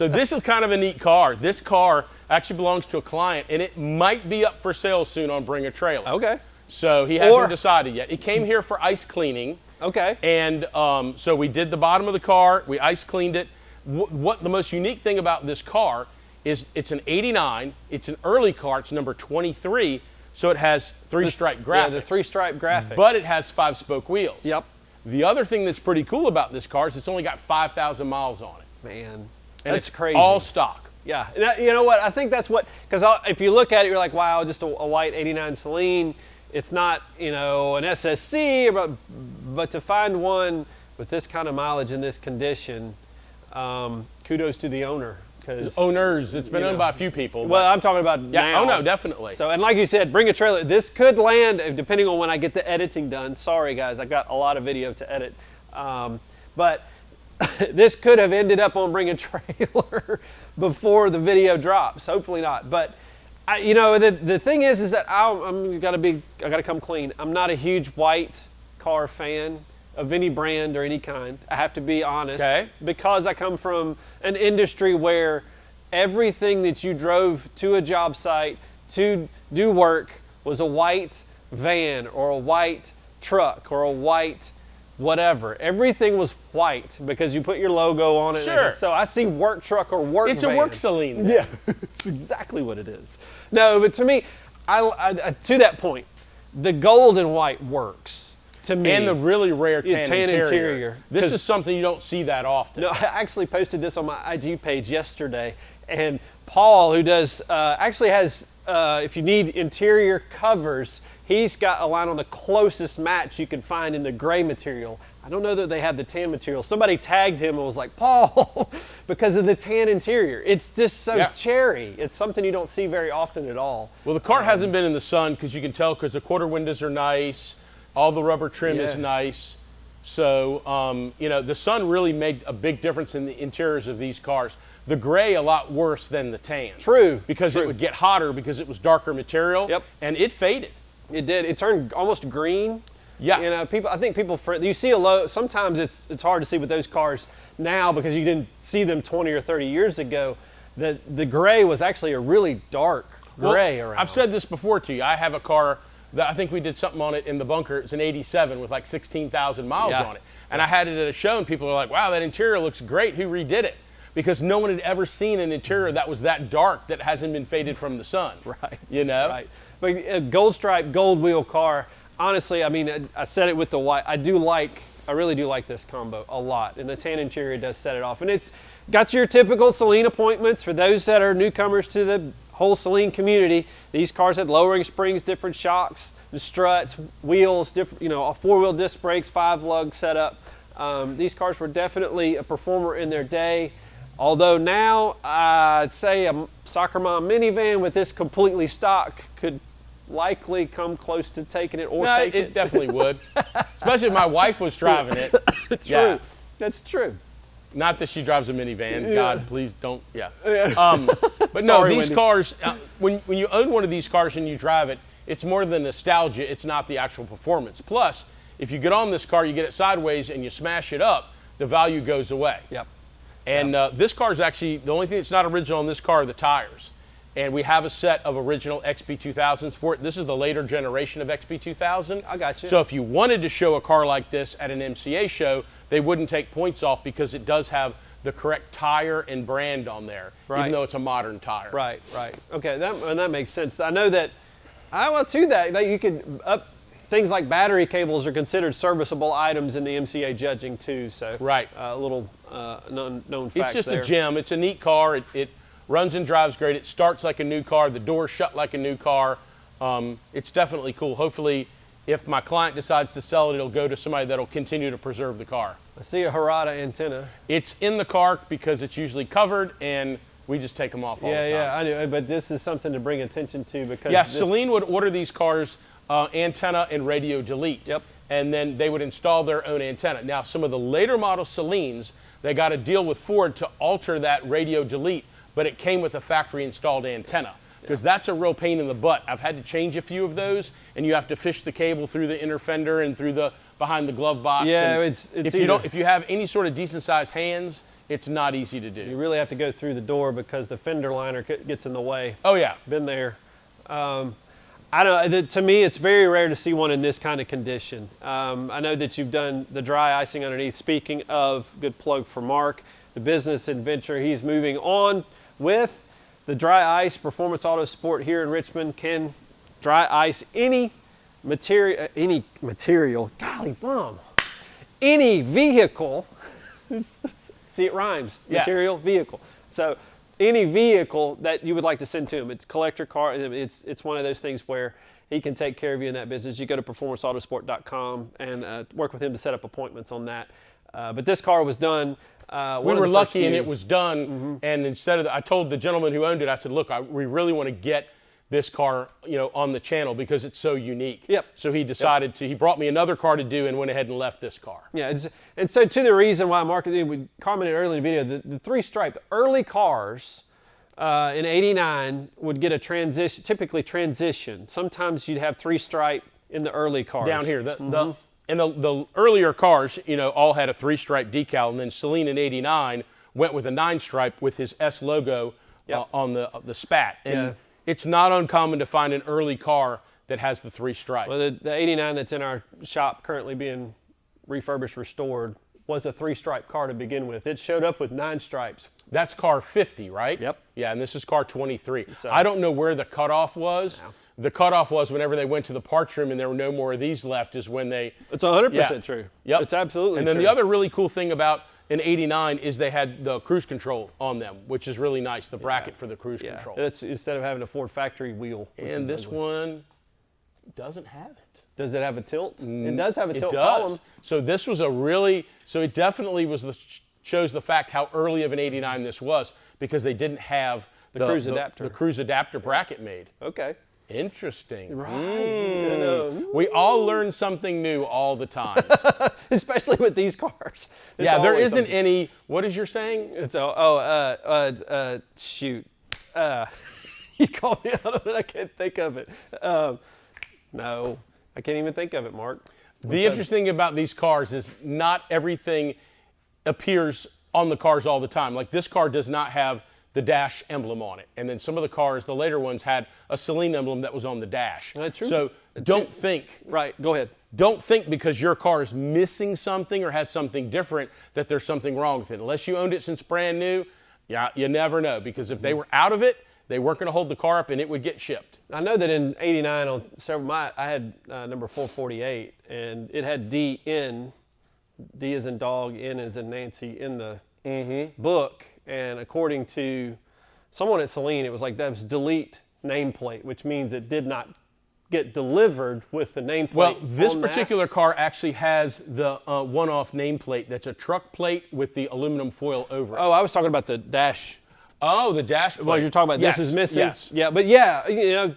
So this is kind of a neat car. This car actually belongs to a client, and it might be up for sale soon on Bring a Trailer. Okay. So he hasn't decided yet. It came here for ice cleaning. Okay. And so we did the bottom of the car. We ice cleaned it. What the most unique thing about this car is it's an 89. It's an early car. It's number 23. So it has three-stripe graphics. Yeah, the three-stripe graphics. But it has 5-spoke wheels. Yep. The other thing that's pretty cool about this car is it's only got 5,000 miles on it. Man, And that's it's crazy. all stock. Yeah, you know what? I think that's what, because if you look at it, you're like, wow, just a white 89 Saleen. It's not, an SSC, but to find one with this kind of mileage in this condition, kudos to the owner. Owners, it's been owned by a few people. Well, I'm talking about now. Oh no, definitely. So, and like you said, Bring a Trailer. This could land, depending on when I get the editing done. Sorry, guys, I got a lot of video to edit. But this could have ended up on Bring a Trailer before the video drops. Hopefully not. But the thing is that I gotta come clean. I'm not a huge white car fan of any brand or any kind. I have to be honest. Okay. Because I come from an industry where everything that you drove to a job site to do work was a white van or a white truck or a white whatever. Everything was white because you put your logo on it. Sure. So I see work truck or work van. It's a work Saleen. Yeah, it's exactly what it is. No, but to me, I to that point, the gold and white works. To me. And the really rare tan interior. This is something you don't see that often. No, I actually posted this on my IG page yesterday, and Paul, who does, actually has, if you need interior covers, he's got a line on the closest match you can find in the gray material. I don't know that they have the tan material. Somebody tagged him and was like, Paul, because of the tan interior. It's just so cherry. It's something you don't see very often at all. Well, the car hasn't been in the sun because you can tell because the quarter windows are nice. All the rubber trim is nice. So, the sun really made a big difference in the interiors of these cars. The gray a lot worse than the tan. True. Because it would get hotter because it was darker material. Yep. And it faded. It did. It turned almost green. Yeah. I think people, you see sometimes it's hard to see with those cars now because you didn't see them 20 or 30 years ago, that the gray was actually a really dark gray around. I've said this before to you. I have a car that I think we did something on it in the bunker. It's an 87 with like 16,000 miles on it. And I had it at a show and people are like, wow, that interior looks great. Who redid it? Because no one had ever seen an interior that was that dark that hasn't been faded from the sun. Right. Right. But a gold stripe, gold wheel car, honestly, I mean, I said it with the white. I really do like this combo a lot. And the tan interior does set it off. And it's got your typical Saleen appointments for those that are newcomers to the whole Saleen community. These cars had lowering springs, different shocks, the struts, wheels, different, a 4-wheel disc brakes, 5-lug setup. These cars were definitely a performer in their day. Although now I'd say a soccer mom minivan with this completely stock could likely come close to taking it or take it. It definitely would. Especially if my wife was driving it. True. That's true. Not that she drives a minivan. Yeah. God, please don't. Yeah. But no, these cars, when you own one of these cars and you drive it, it's more the nostalgia. It's not the actual performance. Plus, if you get on this car, you get it sideways and you smash it up, the value goes away. Yep. And this car is actually, the only thing that's not original in this car are the tires. And we have a set of original XP2000s for it. This is the later generation of XP2000. I got you. So if you wanted to show a car like this at an MCA show, they wouldn't take points off because it does have the correct tire and brand on there, even though it's a modern tire. Right. Okay, that makes sense. I know that, that you could things like battery cables are considered serviceable items in the MCA judging too. So a little known fact. It's just there. a gem. It's a neat car. It runs and drives great. It starts like a new car. The doors shut like a new car. It's definitely cool. Hopefully, if my client decides to sell it, it'll go to somebody that'll continue to preserve the car. I see a Harada antenna. It's in the car because it's usually covered, and we just take them off all the time. Yeah, I know, but this is something to bring attention to because Saleen would order these cars antenna and radio delete. Yep. And then they would install their own antenna. Now, some of the later model Saleens, they got a deal with Ford to alter that radio delete, but it came with a factory installed antenna. Because that's a real pain in the butt. I've had to change a few of those, and you have to fish the cable through the inner fender and through the behind the glove box. Yeah, and if you have any sort of decent sized hands, it's not easy to do. You really have to go through the door because the fender liner gets in the way. Oh yeah. Been there. I don't. To me, it's very rare to see one in this kind of condition. I know that you've done the dry icing underneath. Speaking of, good plug for Mark, the business adventure he's moving on with, the dry ice Performance Auto Sport here in Richmond can dry ice any material. Golly bum. Any vehicle. See, it rhymes. Yeah. Material, vehicle. So any vehicle that you would like to send to him. It's a collector car. It's one of those things where he can take care of you in that business. You go to performanceautosport.com and work with him to set up appointments on that. But this car was done. We were lucky and it was done. And instead of, I told the gentleman who owned it, I said, look, we really want to get this car, on the channel because it's so unique. Yep. So he decided he brought me another car to do and went ahead and left this car. Yeah, and so to the reason why Mark, we commented earlier in the video, the three stripe, the early cars in '89 would get a transition, typically transition. Sometimes you'd have three stripe in the early cars. Down here, the earlier cars, all had a three stripe decal, and then Saleen in '89 went with a 9-stripe with his S logo on the spat. And it's not uncommon to find an early car that has the 3 stripe. Well, the '89 that's in our shop currently being refurbished, restored, was a 3-stripe car to begin with. It showed up with 9 stripes. That's car 50, right? Yep. Yeah, and this is car 23. So, I don't know where the cutoff was. No. The cutoff was whenever they went to the parts room and there were no more of these left is when they... It's 100% true. Yep. It's absolutely true. And then the other really cool thing about in '89 is they had the cruise control on them, which is really nice, the bracket for the cruise control. It's instead of having a Ford factory wheel. And this one doesn't have it. Does it have a tilt? It does have a tilt column. column. So this was so it definitely shows the fact how early of an '89 this was because they didn't have the cruise adapter. The cruise adapter bracket made. Okay. Interesting. Right. We all learn something new all the time. Especially with these cars. Yeah, there isn't any, what is your saying? It's, shoot. You called me out on it, I can't think of it. No, I can't even think of it, Mark. The interesting thing about these cars is not everything appears on the cars all the time. Like this car does not have the dash emblem on it. And then some of the cars, the later ones, had a Saleen emblem that was on the dash. That's true. So don't think. Right, go ahead. Don't think because your car is missing something or has something different that there's something wrong with it. Unless you owned it since brand new, you never know. Because if they were out of it, they weren't going to hold the car up and it would get shipped. I know that in '89 on several, I had number 448 and it had D as in dog, N as in Nancy in the book. And according to someone at Saleen, it was like that was delete nameplate, which means it did not get delivered with the nameplate. Well, this particular car actually has the one-off nameplate that's a truck plate with the aluminum foil over it. Oh, I was talking about the dash. Oh, the dash plate. Well, you're talking about this is missing? Yes. Yeah, but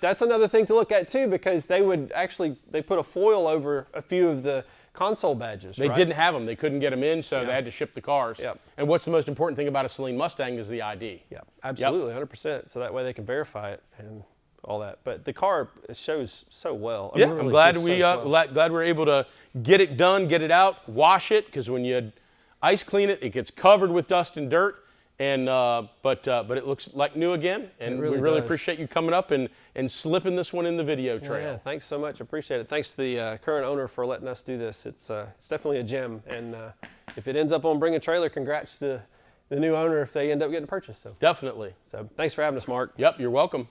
that's another thing to look at too because they put a foil over a few of the console badges. They didn't have them. They couldn't get them in, so they had to ship the cars. Yep. And what's the most important thing about a Saleen Mustang is the ID. Yeah, absolutely, 100%. So that way they can verify it and all that. But the car shows so well. I'm glad glad we're able to get it done, get it out, wash it, because when you ice clean it, it gets covered with dust and dirt. And but it looks like new again, and we really appreciate you coming up and slipping this one in the video trail. Yeah, thanks so much. Appreciate it. Thanks to the current owner for letting us do this. It's definitely a gem, and if it ends up on Bring a Trailer, congrats to the new owner if they end up getting purchased. So definitely. So thanks for having us, Mark. Yep, you're welcome.